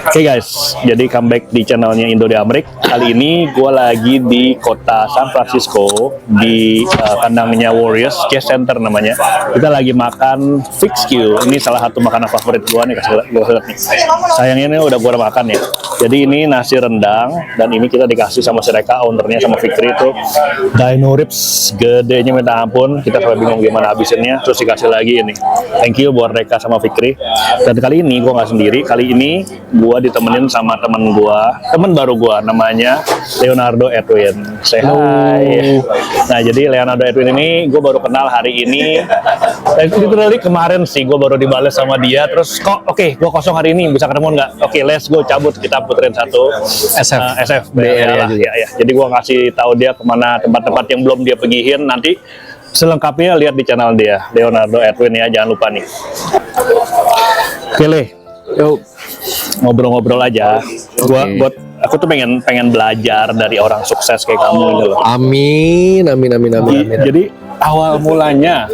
Oke guys, jadi comeback di channelnya Indo di Amrik. Kali ini gue lagi di kota San Francisco di kandangnya Warriors, Chase Center namanya. Kita lagi makan Fix Q. Ini salah satu makanan favorit gue nih, kasih gue lihat nih. Sayangnya ini udah gue makan ya. Jadi ini nasi rendang dan ini kita dikasih sama si Reka, ownernya sama Fikri itu dino ribs gedenya minta ampun. Kita sampai bingung gimana habisinnya. Terus dikasih lagi ini. Thank you buat Reka sama Fikri. Dan kali ini gue nggak sendiri. Kali ini gue ditemenin sama temen baru gue, namanya Leonardo Edwin. Say hi. Nah, jadi Leonardo Edwin ini gue baru kenal hari ini. Literally kemarin sih gue baru dibales sama dia. Terus kok gue kosong hari ini, bisa ketemu nggak? Oke, let's go, cabut, kita puterin satu SF ya. Jadi gue ngasih tahu dia kemana tempat-tempat yang belum dia pegihin. Nanti selengkapnya lihat di channel dia, Leonardo Edwin ya, jangan lupa nih. Oke, Le. Yuk ngobrol-ngobrol aja. Aku tuh pengen belajar dari orang sukses kayak kamu gitu loh. Amin. Jadi awal mulanya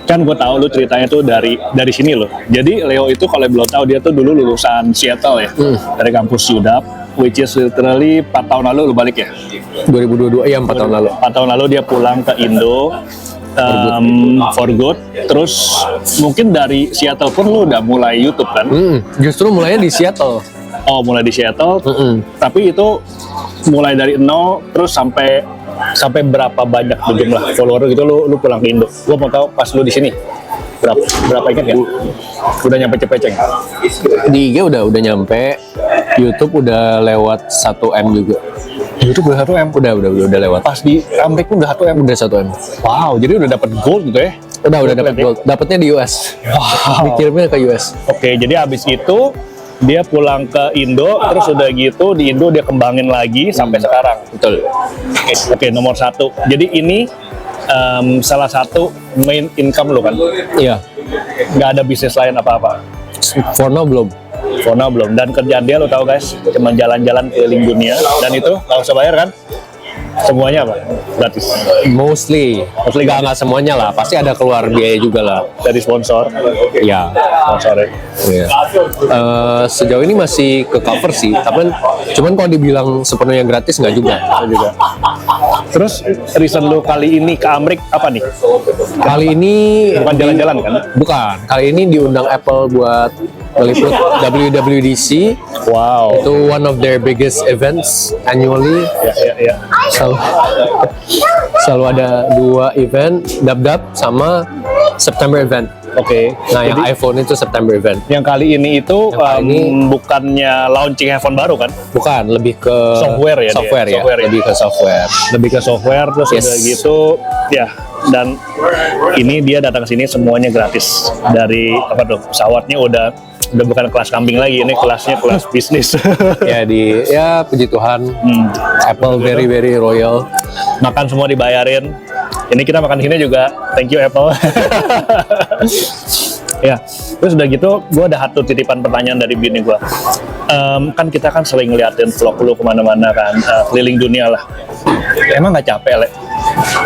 kan gue tahu lu ceritanya tuh dari sini loh. Jadi Leo itu kalau belum tahu, dia tuh dulu lulusan Seattle ya, dari kampus UW, which is literally 4 tahun lalu lu balik ya. 2022 ya, 4 tahun lalu. 4 tahun lalu dia pulang ke Indo. For good. Terus mungkin dari Seattle pun lu udah mulai YouTube kan? Justru mulainya di Seattle. Oh, mulai di Seattle. Tapi itu mulai dari nol terus sampai berapa banyak jumlah follower gitu lu pulang ke Indo. Gua mau tahu pas lu di sini berapa ingat ya? Udah nyampe cepeceng. Di IG udah nyampe, YouTube udah lewat 1M juga. YouTube udah 1M? Udah lewat. Pas di Amrik udah 1M? Udah 1M. Wow, jadi udah dapat gold gitu ya? Udah dapat gold. Dapatnya di US. Wow. Dikirimnya ke US. Oke, jadi abis itu dia pulang ke Indo, terus udah gitu di Indo dia kembangin lagi sampai sekarang. Betul. Oke, nomor 1. Jadi ini salah satu main income lo kan? Iya. Nggak ada bisnis lain apa-apa? For now belum. Dan kerjaan dia lo tahu guys, cuma jalan-jalan keliling dunia, dan itu nggak usah bayar kan? Semuanya apa? Gratis. Mostly nggak semuanya lah, pasti ada keluar biaya juga lah Dari sponsor. ya. Sponsornya. Iya. Sejauh ini masih ke cover sih, tapi cuman kalau dibilang sepenuhnya gratis nggak juga. Terus reason lu kali ini ke Amrik apa nih? Kali ini Bukan jalan-jalan kan? bukan, kali ini diundang Apple buat meliput WWDC. Wow. Itu one of their biggest events annually. Ya. Selalu ada 2 event, Dab sama September event. Oke. Nah, yang iPhone itu September event. Yang kali ini itu ini bukannya launching handphone baru kan? Bukan, lebih ke Software ya dia? Software ya. Software ya? Lebih ke software. Terus Yes. udah gitu ya, dan ini dia datang ke sini semuanya gratis. Dari apa tuh, pesawatnya udah bukan kelas kambing lagi, ini kelasnya kelas bisnis. Ya puji Tuhan. Apple very royal. Makan semua dibayarin. Ini kita makan di sini juga, thank you Apple. Ya, terus udah gitu, gue ada satu titipan pertanyaan dari bini gue. Kan kita kan sering ngeliatin vlog lu kemana-mana kan, keliling dunia lah. Emang nggak capek, Le?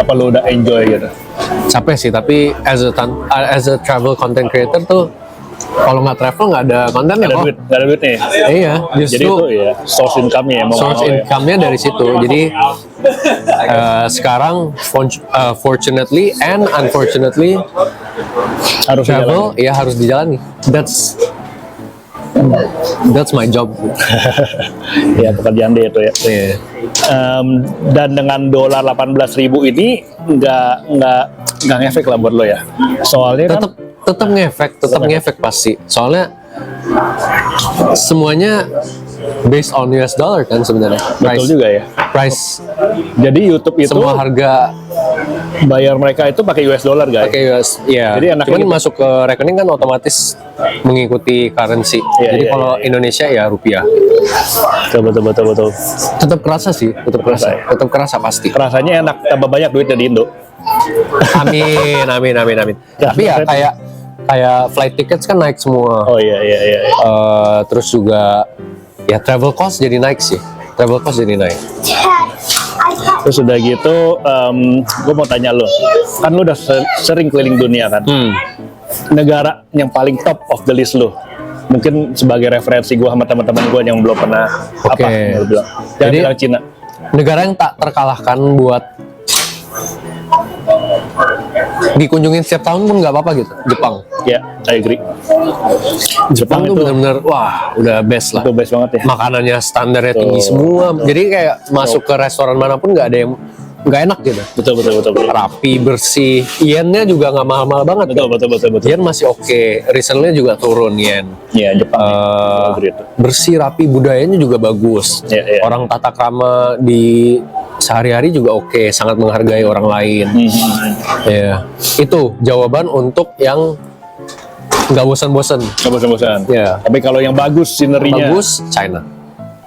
Apa lu udah enjoy gitu? Capek sih, tapi as a travel content creator tuh, kalau nggak travel nggak ada kontennya kok. Nggak ada duit nih. Iya, Jadi justru itu ya source income-nya ya. source income-nya dari situ. Jadi sekarang fortunately and unfortunately Harus travel ya harus dijalani. That's my job. Ya, pekerjaan dia itu ya. Yeah. Dan dengan dolar 18.000 ini nggak ngefek lah buat lo ya. Soalnya Tetap ngefek pasti. Soalnya semuanya based on US dollar kan sebenarnya. Betul juga ya. Price. Jadi YouTube itu Semua harga bayar mereka itu pakai US dollar guys. pakai US. Ya. Jadi enaknya Cuman gitu. masuk ke rekening kan otomatis mengikuti currency. Iya, Jadi iya, kalau iya. Indonesia ya rupiah. Betul. Tetap kerasa sih, tetap kerasa pasti. Rasanya enak, tambah banyak duitnya di Indo. Amin. Tapi ya kayak flight tickets kan naik semua. Oh iya. Terus juga ya travel cost jadi naik sih. Terus udah gitu, gue mau tanya lo, kan lo udah sering keliling dunia kan? Negara yang paling top of the list lo mungkin sebagai referensi gue sama teman-teman gue yang belum pernah Oke. apa lu bilang. Jangan Jadi- bilang Cina. Negara yang tak terkalahkan buat dikunjungin setiap tahun pun nggak apa-apa gitu. Jepang. Ya, I agree. Jepang tuh itu benar-benar wah udah best lah. itu best banget ya. Makanannya standarnya tinggi semua. Jadi kayak masuk ke restoran manapun nggak ada yang nggak enak gitu. Betul betul betul. Betul Rapi, bersih. Yennya juga nggak mahal-mahal banget. betul betul betul. betul. Yen masih oke. Recently juga turun yen. Ya, Jepang. Eh, Agree itu. bersih, rapi, budayanya juga bagus. Iya, iya. Orang tata krama di sehari-hari juga oke, sangat menghargai orang lain. Ya, itu jawaban untuk yang nggak bosan-bosan. Nggak bosan-bosan. Ya. Tapi kalau yang bagus sinerinya, Bagus, China.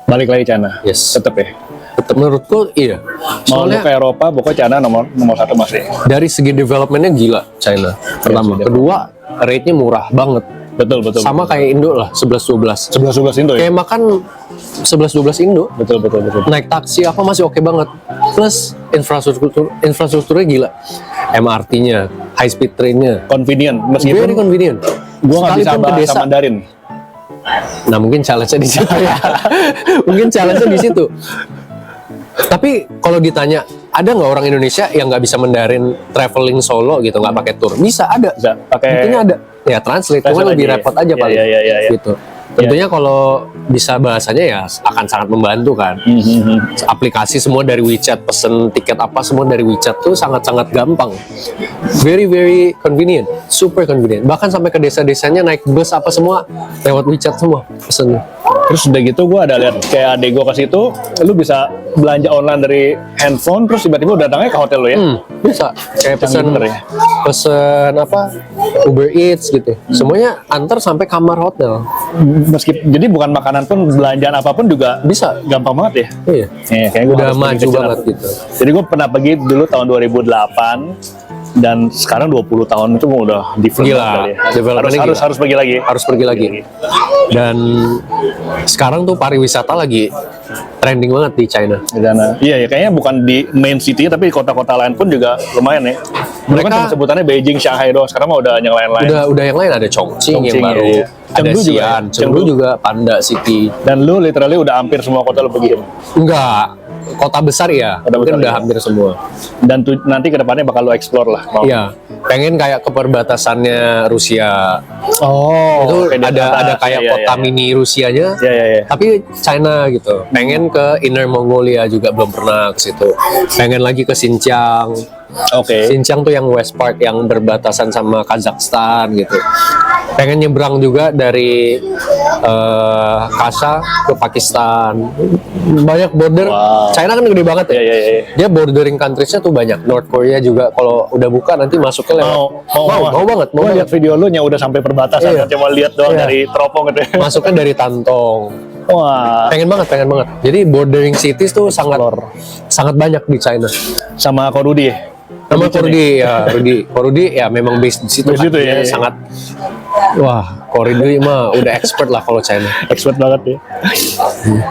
balik lagi China. Yes. Tetep ya. Tetap menurutku iya. Mau lu Soalnya ke Eropa, pokoknya China nomor satu masih. dari segi developmentnya gila China. Pertama, Yes, kedua rate-nya murah banget. Betul betul. Sama kayak Indo lah, 11-12. 11 Indo ya. Kayak makan 11-12 Indo. Betul betul betul. Naik taksi apa masih oke banget. Plus infrastrukturnya gila. MRT-nya, high speed train-nya, Convenient very meskipun convenient. gua nggak bisa Sekalipun ke bahasa desa. Mandarin. Nah, mungkin challenge-nya di situ ya. Mungkin challenge-nya di situ. Tapi kalau ditanya, ada nggak orang Indonesia yang nggak bisa Mandarin traveling solo gitu, nggak pakai tour? Bisa, ada. Bisa pakai Buktinya ada. Ya translate, cuma Translate lebih aja ya. repot aja Iya, paling. iya. Gitu. Tentunya kalau bisa bahasanya ya akan sangat membantu kan. Aplikasi semua dari WeChat, pesen tiket apa semua dari WeChat tuh sangat-sangat gampang. Very very convenient, super convenient. Bahkan sampai ke desa-desanya naik bus apa semua lewat WeChat semua pesennya. Terus udah gitu gue ada lihat kayak adek gue ke situ, lu bisa belanja online dari handphone, terus tiba-tiba udah datangnya ke hotel lu ya. Bisa kayak Canggih pesen bener ya. pesen apa Uber Eats gitu. Semuanya antar sampai kamar hotel. Jadi bukan makanan pun, belanjaan apapun juga Bisa. gampang banget ya. Iya. Kayak gua Udah harus pergi maju ke China banget tuh. gitu. Jadi gue pernah pergi dulu tahun 2008 dan sekarang 20 tahun itu udah different Gila, kali ya. developmentnya gila. Harus pergi lagi. Harus pergi lagi. Dan sekarang tuh pariwisata lagi trending banget di China. Di sana. Iya ya, kayaknya bukan di main city tapi di kota-kota lain pun juga lumayan ya. Dulu kan Mereka- cuma sebutannya Beijing, Shanghai doang. Sekarang mah udah yang lain-lain. Udah yang lain ada Chongqing yang Chongqing, baru, iya. ada Chengdu juga ya? Xi'an, Chengdu Chengdu. juga Panda City. Dan lu literally udah hampir semua kota lu pergi. Enggak, kota besar ya, Kota mungkin besar, udah iya. hampir semua. Dan nanti ke depannya bakal lu explore lah. Mau. Iya, pengen kayak ke perbatasannya Rusia. Oh, Itu kayak di ada atas. kayak Iya, kota iya. mini Rusianya. Iya, iya, iya. Tapi China gitu. Pengen ke Inner Mongolia juga belum pernah ke situ. Pengen lagi ke Xinjiang. Oke. Xinjiang tuh yang West Part yang berbatasan sama Kazakhstan gitu. Pengen nyebrang juga dari Kasa ke Pakistan. Banyak border. Wow. China kan gede banget ya. Iya, iya, iya. Dia bordering countries-nya tuh banyak. North Korea juga kalau udah buka nanti masuknya lewat. Mau banget. Mau Gua banget. lihat video lu yang udah sampai perbatasan, Iya. cuma lihat doang Iya. dari teropong gitu. Masuknya dari Tantong. Wah, Pengen banget. Jadi bordering cities tuh sangat banyak di China. sama Korudi ya? Nama Korudi Korudi ya, Korudi ya memang base di situ. Base situ ya, Dia iya. sangat wah, Korudi mah udah expert lah kalau China. expert banget ya.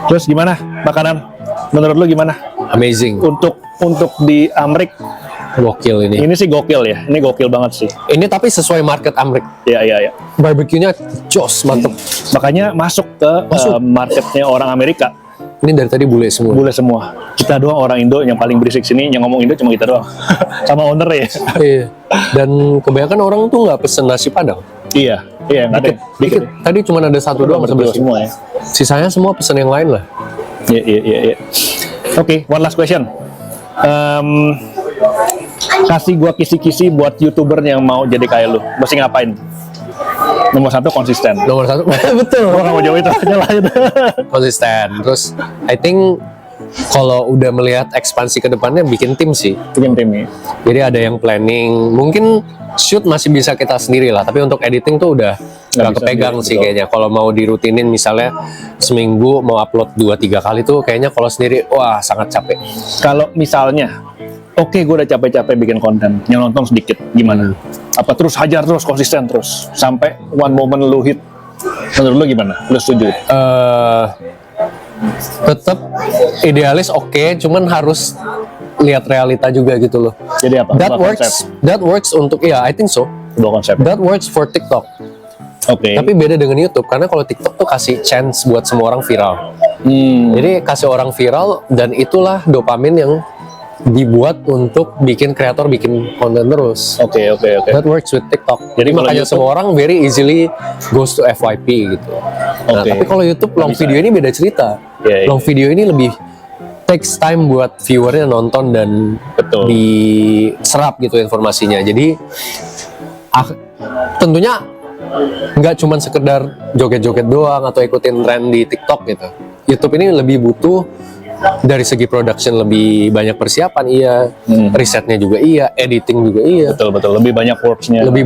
Terus gimana makanan? Menurut lu gimana? Amazing. Untuk di Amrik Gokil ini. ini sih gokil ya. Ini gokil banget sih. Ini tapi sesuai market Amrik. Iya, iya, iya. Barbecue-nya jos, mantep. Makanya masuk ke marketnya orang Amerika. Ini dari tadi bule semua. Boleh semua. Kita doang orang Indo yang paling berisik sini, yang ngomong Indo cuma kita doang. Sama owner ya. Iya. Dan kebanyakan orang tuh nggak pesen nasi padang. Iya, iya, nggak ada. Dikit. Tadi cuma ada satu doang Berdua sebenarnya. semua ya. Sisanya semua pesen yang lain lah. Iya, iya, iya, iya. Oke, one last question. Kasih gua kisi-kisi buat YouTuber yang mau jadi kayak lu. Mesti ngapain? Nomor satu konsisten. Nomor satu, betul. Gua nggak mau jawab itu, nyalahin. Konsisten. Terus, I think kalau udah melihat ekspansi ke depannya bikin tim sih. Bikin tim ya. Jadi ada yang planning. Mungkin shoot masih bisa kita sendiri lah. Tapi untuk editing tuh udah nggak bisa kepegang sendiri, sih betul. kayaknya. Kalau mau dirutinin misalnya seminggu mau upload 2-3 kali tuh kayaknya kalau sendiri wah sangat capek. Kalau misalnya, oke, gue udah capek-capek bikin konten, yang nonton sedikit, gimana? Apa terus hajar terus, konsisten terus, sampai one moment lu hit? Menurut lu gimana? Lu setuju? Tetap idealis oke, cuman harus lihat realita juga gitu loh. Jadi apa? That Sebuah konsep. works. That works untuk I think so. Sebuah konsep. That works for TikTok. Oke. Tapi beda dengan YouTube karena kalau TikTok tuh kasih chance buat semua orang viral. Jadi kasih orang viral dan itulah dopamin yang dibuat untuk bikin kreator bikin konten terus. Oke. That works with TikTok. Jadi kalau makanya YouTube- semua orang very easily goes to FYP gitu. Nah, Oke. tapi kalau YouTube long bisa. video ini beda cerita. Iya, iya. Long video ini lebih takes time buat viewernya nonton dan Betul. diserap gitu informasinya. Jadi tentunya nggak cuma sekedar joget-joget doang atau ikutin tren di TikTok gitu. YouTube ini lebih butuh dari segi production lebih banyak persiapan iya, risetnya juga iya, editing juga iya, Betul. Lebih banyak works-nya. lebih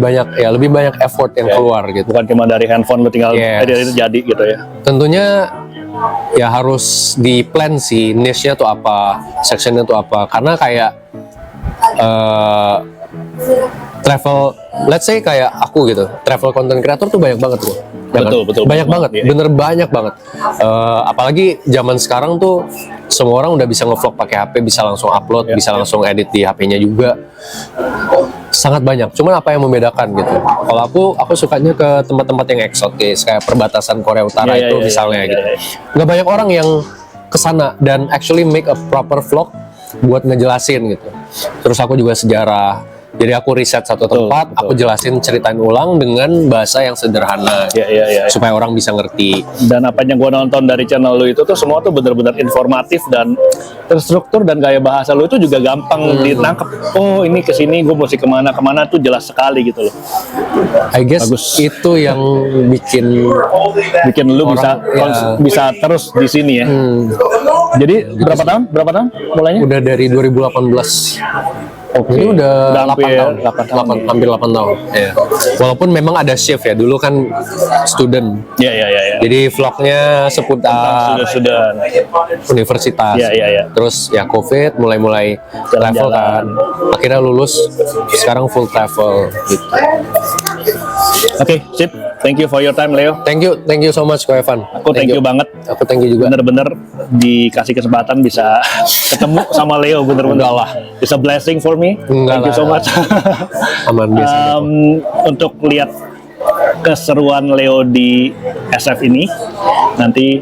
banyak effort yang keluar gitu. Bukan cuma dari handphone lu tinggal Yes. edit itu jadi gitu ya. Tentunya ya harus di plan sih niche-nya tuh apa, sectionnya tuh apa, karena kayak travel, let's say kayak aku gitu, travel content creator tuh banyak banget tuh. Betul. Banyak banget, Iya. bener banyak banget. Apalagi zaman sekarang tuh semua orang udah bisa ngevlog pakai HP, bisa langsung upload, bisa langsung edit di HP-nya juga. Sangat banyak. Cuman apa yang membedakan gitu? Kalau aku sukanya ke tempat-tempat yang eksotis, kayak perbatasan Korea Utara Iya, itu iya, misalnya iya, gitu. iya. Nggak banyak orang yang kesana dan actually make a proper vlog buat ngejelasin gitu. Terus aku juga sejarah. Jadi aku riset satu tempat, aku jelasin, ceritain ulang dengan bahasa yang sederhana. Iya. Supaya orang bisa ngerti. Dan apa yang gue nonton dari channel lu itu tuh semua tuh benar-benar informatif dan terstruktur, dan gaya bahasa lu itu juga gampang ditangkap. Oh ini kesini gue mesti kemana tuh jelas sekali gitu loh. I guess Bagus. itu yang bikin Bikin lu bisa Orang, ya. bisa terus di sini ya. Jadi berapa tahun mulainya? udah dari 2018. Jadi udah 8 hampir tahun, 8 tahun. hampir 8 tahun. Iya. Walaupun memang ada shift ya, dulu kan student. Iya. Jadi vlognya seputar Sudah. universitas. Iya. Terus ya COVID mulai travel kan. Akhirnya lulus, sekarang full travel gitu. Oke, sip. Thank you for your time, Leo. Thank you so much, Ko Evan. Aku thank you banget. Aku thank you juga. Bener-bener dikasih kesempatan bisa ketemu sama Leo, bener-bener lah. It's a blessing for me. Enggak Thank you so lah. much. Aman biasa. Untuk lihat keseruan Leo di SF ini, nanti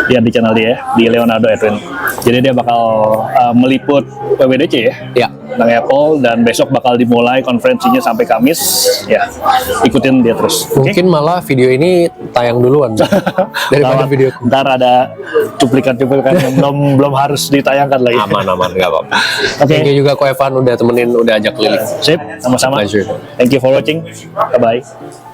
lihat di channel dia, di Leonardo Edwin. Jadi dia bakal meliput WWDC ya, Ya. tentang Apple, dan besok bakal dimulai konferensinya sampai Kamis. Ya, ikutin dia terus. Oke? Mungkin malah video ini tayang duluan daripada video. Ntar ada cuplikan-cuplikan yang belum harus ditayangkan lagi. Aman nggak apa-apa. Oke. Thank you juga Ko Evan udah temenin, udah ajak keliling. Sip, sama-sama. Pleasure. Thank you for watching. Bye-bye.